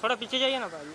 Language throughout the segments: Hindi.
थोड़ा पीछे जाइए ना भाई।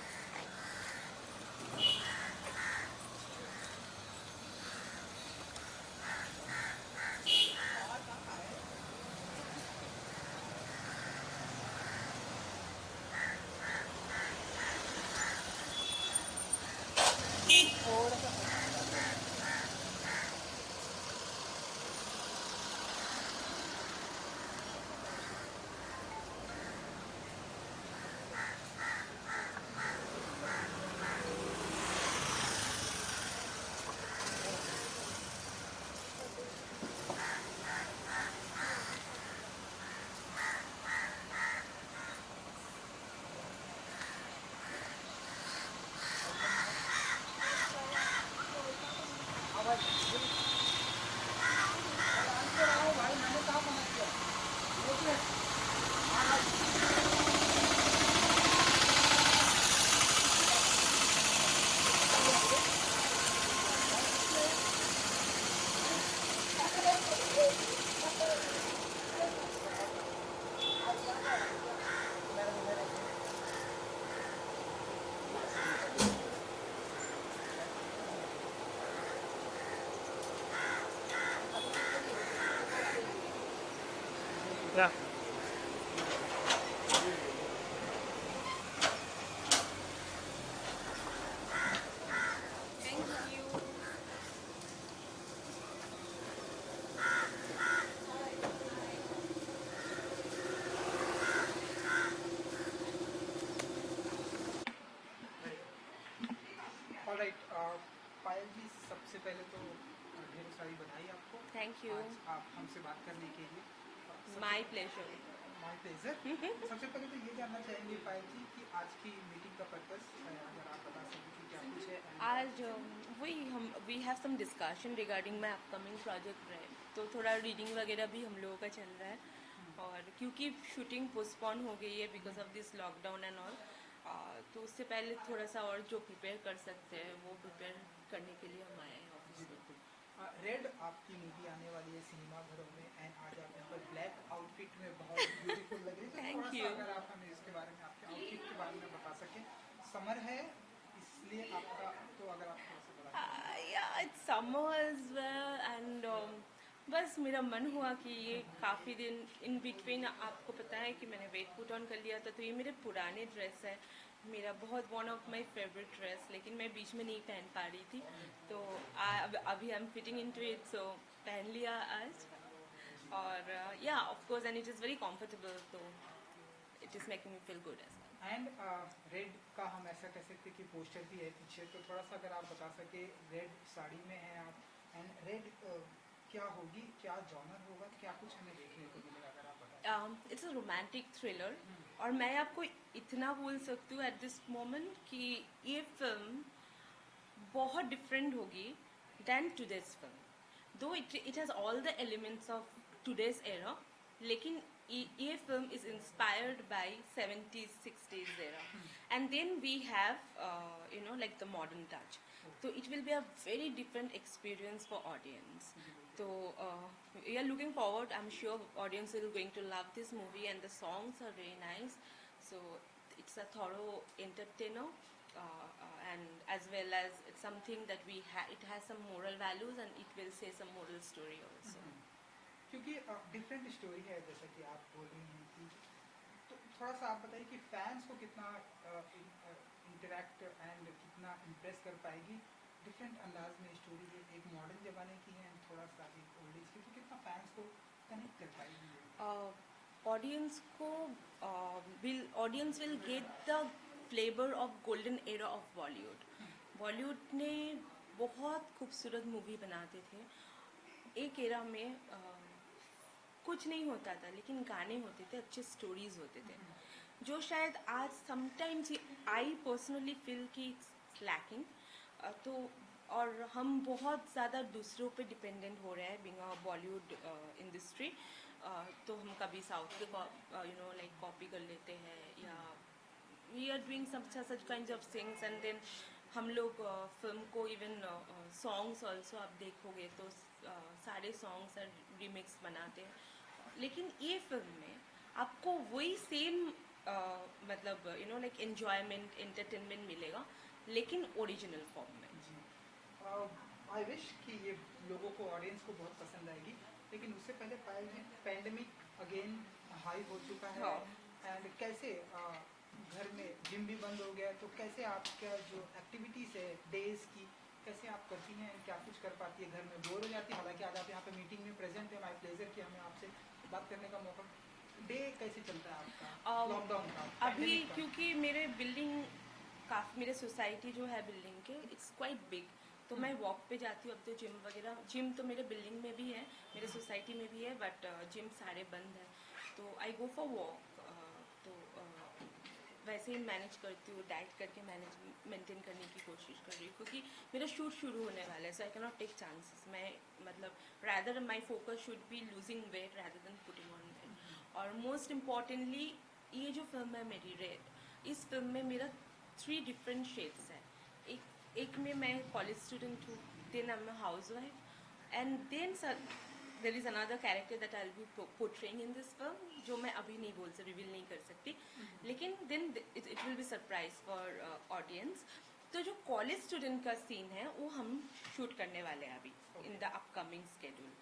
या ऑलराइट, पायल जी, सबसे पहले तो ढेर सारी बधाई आपको। Thank you. आज आप हमसे बात करने के लिए। My pleasure. My pleasure. सबसे पहले तो ये जानना चाहेंगे पायल जी कि आज की मीटिंग का पर्पस अगर आप बता सकें कि क्या कुछ है। आज वही हम we have some discussion regarding my upcoming project रहे, तो थोड़ा रीडिंग वगैरह भी हम लोगों का चल रहा है। और क्योंकि शूटिंग पोस्टपोन हो गई है because of this lockdown and all, तो उससे पहले थोड़ा सा और जो प्रिपेयर कर सकते हैं वो प्रिपेयर करने के लिए हम आए हैं ऑफिस में। रेड आपकी मूवी आने वाली है सिनेमा घरों में, एंड आज आप यहाँ पर ब्लैक आउटफिट में बहुत ब्यूटीफुल लग रही है। तो Thank थोड़ा सा you. अगर आप हमें इसके बारे में, आपके आउटफिट के बारे में बता सकें। समर है इसलिए आपका, तो अगर आप थोड़ा सा बता Yeah, it's summer as well and बस मेरा मन हुआ कि ये काफ़ी दिन इन बिटवीन, आपको पता है कि मैंने वेट पुट ऑन कर लिया था, तो ये मेरे पुराने ड्रेस है, मेरा बहुत one of my favourite dress, लेकिन मैं बीच में नहीं पहन पा रही थी, तो अभी I am fitting into it, so पहन लिया आज। और या of course and it is very comfortable, तो it is making me feel good as well. And red का हम ऐसा कह सकते कि पोस्टर भी है पीछे, तो थोड़ा सा अगर आप बता सके, रेड साड़ी में हैं आप, एंड रेड क्या होगी, क्या जॉनर होगा, क्या कुछ हमें देखने को मिलेगा, अगर आप बताएं। इट्स अ रोमांटिक थ्रिलर, और मैं आपको इतना बोल सकती हूँ एट दिस मोमेंट कि ये फिल्म बहुत डिफरेंट होगी than today's film, though it has all the elements of today's era, लेकिन ये film is inspired by 70s 60s era, and then we have you know like the modern touch, तो it will be a very different experience for audience. So we are looking forward. I'm sure audience will going to love this movie, and the songs are very nice. So it's a thorough entertainer, and as well as it's something that it has some moral values, and it will say some moral story also. क्योंकि डिफरेंट स्टोरी है, जैसा कि आप बोल रही हैं कि, तो थोड़ा सा आप बताइए कि फैंस को कितना इंटरेक्ट एंड कितना इम्प्रेस कर पाएगी। डिफरेंट अंदाज में स्टोरी है, एक मॉडर्न ज़माने की है, थोड़ा सा एक ओल्ड एज की, तो कितना फैंस को कनेक्ट कर पाएगी। Audience will get the flavour of golden era of Bollywood. Bollywood ने बहुत खूबसूरत मूवी बनाते थे. एक एरा में कुछ नहीं होता था, लेकिन गाने होते थे, अच्छे स्टोरीज होते थे, जो शायद आज समटाइम्स आई पर्सनली फील कि इट्स लैकिंग. तो और हम बहुत ज़्यादा दूसरों पे डिपेंडेंट हो रहे हैं, बिंग अ बॉलीवुड इंडस्ट्री. तो हम कभी साउथ के यू नो लाइक कॉपी कर लेते हैं, या we are doing such kind of things, and then हम लोग फिल्म को इवन सॉन्ग्स ऑल्सो आप देखोगे तो सारे सॉन्ग्स रिमिक्स बनाते हैं, लेकिन ये फिल्म में आपको वही सेम मतलब यू नो लाइक एक एन्जॉयमेंट एंटरटेनमेंट मिलेगा, लेकिन ओरिजिनल फॉर्म में। जी, आई विश कि ये लोगों को, ऑडियंस को बहुत पसंद आएगी। लेकिन उससे पहले पायल जी, पैंडमिक अगेन हाई हो चुका है, हाँ। एंड कैसे घर में जिम भी बंद हो गया, तो कैसे आपका जो एक्टिविटीज़ है डेज की, कैसे आप करती हैं, क्या कुछ कर पाती है, घर में बोर हो जाती है? हालांकि आज आप यहाँ पे मीटिंग में प्रेजेंट है, माय प्लेजर कि हमें आपसे बात करने का मौका। डे कैसे चलता है आपका लॉकडाउन का, अभी pandemic का? क्योंकि मेरे बिल्डिंग काफ़ी, मेरे सोसाइटी जो है बिल्डिंग के, इट्स क्वाइट बिग, तो मैं वॉक पे जाती हूँ। अब तो जिम वगैरह, जिम तो मेरे बिल्डिंग में भी है, मेरे सोसाइटी में भी है, बट जिम सारे बंद हैं, तो आई गो फॉर वॉक। तो वैसे ही मैनेज करती हूँ, डाइट करके मैनेज मेंटेन करने की कोशिश कर रही हूँ, क्योंकि मेरा शूट शुरू होने वाला है, so I can not take chances. मैं मतलब rather my focus should be losing weight rather than putting on weight. और मोस्ट इम्पॉर्टेंटली, ये जो फिल्म है मेरी रेड, इस फिल्म में मेरा 3 डिफरेंट शेड्स है। एक में मैं कॉलेज स्टूडेंट हूँ, then I am a housewife, and then there is another character that I will be portraying in this film, जो मैं अभी नहीं बोल सकती, रिवील नहीं कर सकती, लेकिन then it will be surprise for audience. तो जो कॉलेज स्टूडेंट का सीन है वो हम शूट करने वाले हैं अभी इन द अपकमिंग स्केड्यूल।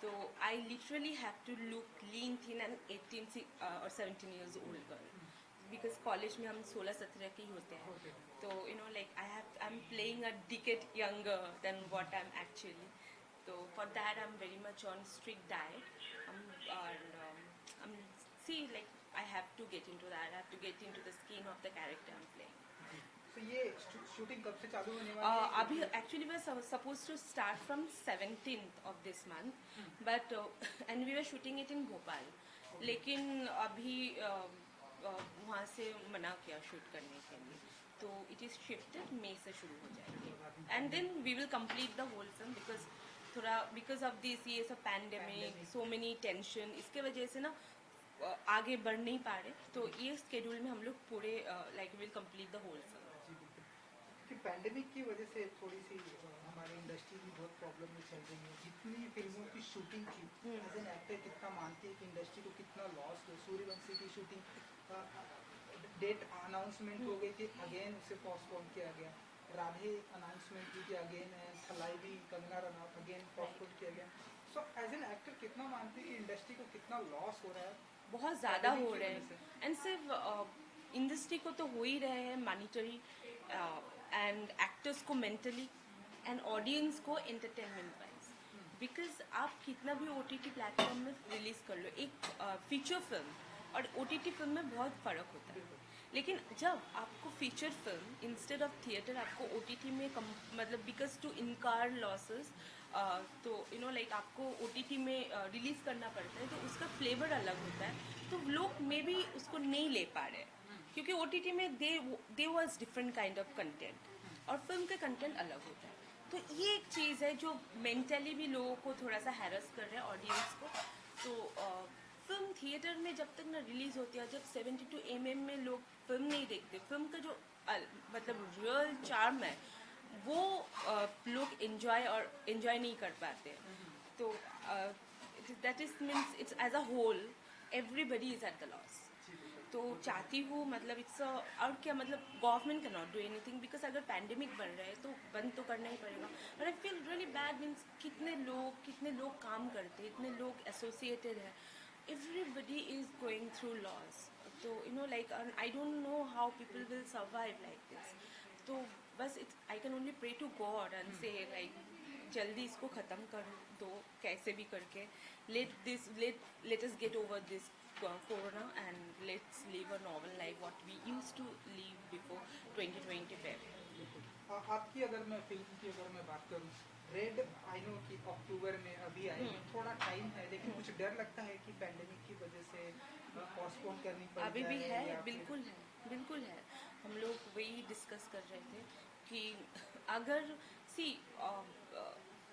तो I literally have to look lean thin and 18 और 17 years old girl, because college में हम 16-17 के ही होते हैं, तो you know like I am playing a decade younger than what I am actually. तो for that I am very much on strict diet, और see, like I have to get into that, I have to get into the skin of the character I'm playing. तो ये शूटिंग कब से चालू होने वाली है? अभी actually we were supposed to start from 17th of this month, but and we were shooting it in Bhopal, लेकिन अभी वहाँ से मना किया शूट करने के लिए, तो इट इज़ शिफ्टेड, मई से शुरू हो जाएगी, and then we will complete the whole film, because of this, ये सब पैंडेमिक, सो मेनी टेंशन, इसके वजह से ना आगे बढ़ नहीं पा रहे, तो ये स्केड्यूल में हम लोग पूरे like will complete the whole film. जी, बिल्कुल। कि पैंडेमिक की वजह से थोड़ी सी हमारी इंडस्ट्री भी बहुत प्रॉब्लम में चल रही है। जितनी फिल्मों की शूटिंग थी, एज एन एक्टर कितना मानती है कि इंडस्ट्री को कितना लॉस हो। सूर्यवंशी की शूटिंग डेट अनाउंसमेंट हो गई थी, अगेन उसे पोस्टपोन किया गया। राधे अनाउंसमेंट की थी, अगेन थलाई भी, कंगना रनौत, अगेन पोस्टपोन किया गया। सो एज एन एक्टर कितना मानती है कि इंडस्ट्री को कितना लॉस हो रहा है? बहुत ज़्यादा हो रहे हैं, एंड सिर्फ इंडस्ट्री को तो हो ही रहे हैं मॉनिटरी, एंड एक्टर्स को मेंटली, एंड ऑडियंस को एंटरटेनमेंट वाइज, बिकॉज आप कितना भी OTT प्लेटफॉर्म में रिलीज़ कर लो, एक फीचर फिल्म और OTT फिल्म में बहुत फ़र्क होता है। लेकिन जब आपको feature film instead of theatre आपको OTT में मतलब बिकॉज टू इनकार लॉसेस, तो यू नो लाइक आपको OTT में रिलीज़ करना पड़ता है, तो उसका फ्लेवर अलग होता है, तो लोग मे बी उसको नहीं ले पा रहे, क्योंकि OTT में they was different kind of content, और फिल्म का कंटेंट अलग होता है। तो ये एक चीज़ है जो मेंटली भी लोगों को थोड़ा सा हैरस कर रहा है, ऑडियंस को। तो फिल्म थिएटर में जब तक ना रिलीज़ होती है, जब 72 mm में लोग फिल्म नहीं देखते, फिल्म का जो मतलब रियल चार्म है वो लोग एंजॉय नहीं कर पाते हैं। तो that is means it's as a whole everybody is at the loss. तो चाहती हूँ मतलब और क्या, मतलब government can not do anything, because अगर पैंडेमिक बढ़ रहा है तो बंद तो करना ही पड़ेगा। और I feel really bad, means कितने लोग काम करते हैं, इतने लोग एसोसिएटेड है, everybody is going through loss. तो you know like I don't know how people will survive like this. तो बस I can only pray to God and say like जल्दी इसको ख़त्म कर दो कैसे भी करके, let us get over this corona and let's live a normal life what we used to live before 2020 पे। आपकी अगर मैं फिल्म की अगर मैं बात करूँ, रेड आई नो कि अक्टूबर में अभी आएगी, थोड़ा टाइम है, लेकिन कुछ डर लगता है कि पैंडेमिक की वजह से पोस्टपोन करनी पड़ अभी भी जाए, है, या बिल्कुल है। हम लोग वही डिस्कस कर रहे थे कि अगर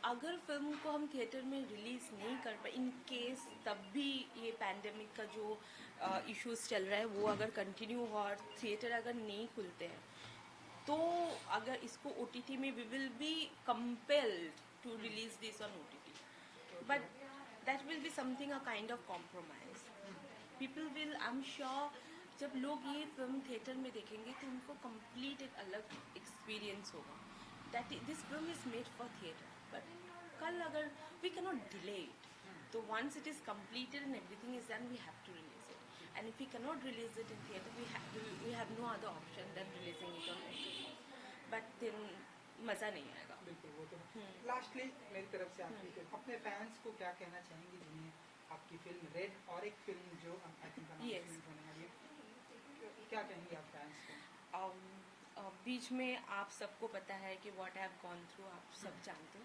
अगर फिल्म को हम थिएटर में रिलीज़ नहीं कर पाए, इन केस तब भी ये पैंडेमिक का जो इश्यूज चल रहा है वो अगर कंटिन्यू हो और थिएटर अगर नहीं खुलते हैं, तो अगर इसको OTT में we will be compelled to release this on OTT, but that will be something a kind of compromise. People will, I'm sure, जब लोग ये फिल्म थिएटर में देखेंगे तो उनको कंप्लीट एक अलग एक्सपीरियंस होगा that this film is made for theatre but कल अगर we can not delay it तो once it is completed and everything is done we have to release it and if we cannot release it in theatre we have no other option than releasing it on OTT but then मज़ा नहीं आएगा बिल्कुल वो तो लास्टली मेरी तरफ से आपकी अपने फैंस को क्या कहना चाहेंगे जिन्हें आपकी फिल्म रेड और एक फिल्म जो आई थिंक Yes. अनाउंसमेंट होने वाली है क्या कहेंगे आप फैंस को? बीच में आप सबको पता है कि what I have gone through आप सब जानते हो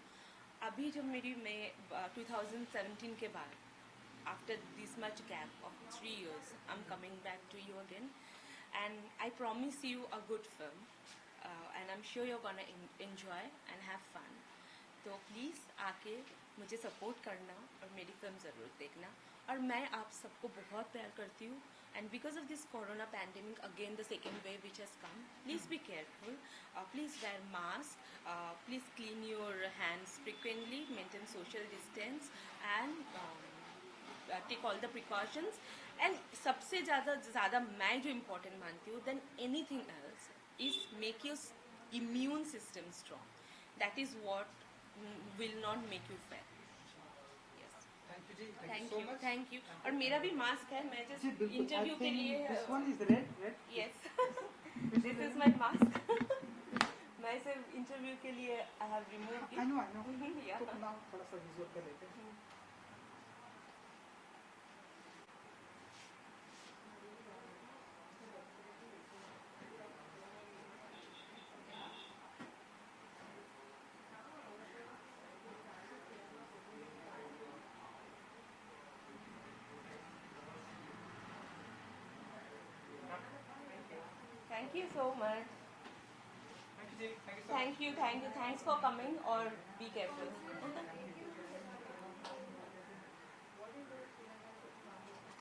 अभी जब मैं 2017 के बाद after this much gap of 3 years I am coming back to you again and I promise you a good film and I'm sure you're gonna enjoy and have fun तो प्लीज़ आके मुझे सपोर्ट करना और मेरी फिल्म ज़रूर देखना और मैं आप सबको बहुत प्यार करती हूँ and because of this corona pandemic again the second wave which has come please be careful please wear mask please clean your hands frequently maintain social distance and take all the precautions and सबसे ज़्यादा मैं जो important मानती हूँ than anything else is make your immune system strong that is what will not make you fat yes thank you ji thank you और मेरा भी मास्क है मैं जी just बिल्कुल इंटरव्यू के लिए this one is red yes this is my mask मैं सिर्फ इंटरव्यू के लिए I have removed it I know Yeah. तो नाउ थोड़ा सा विजुअल कर लेते हैं thank you so much thank you ji thank you so much thanks for coming or be careful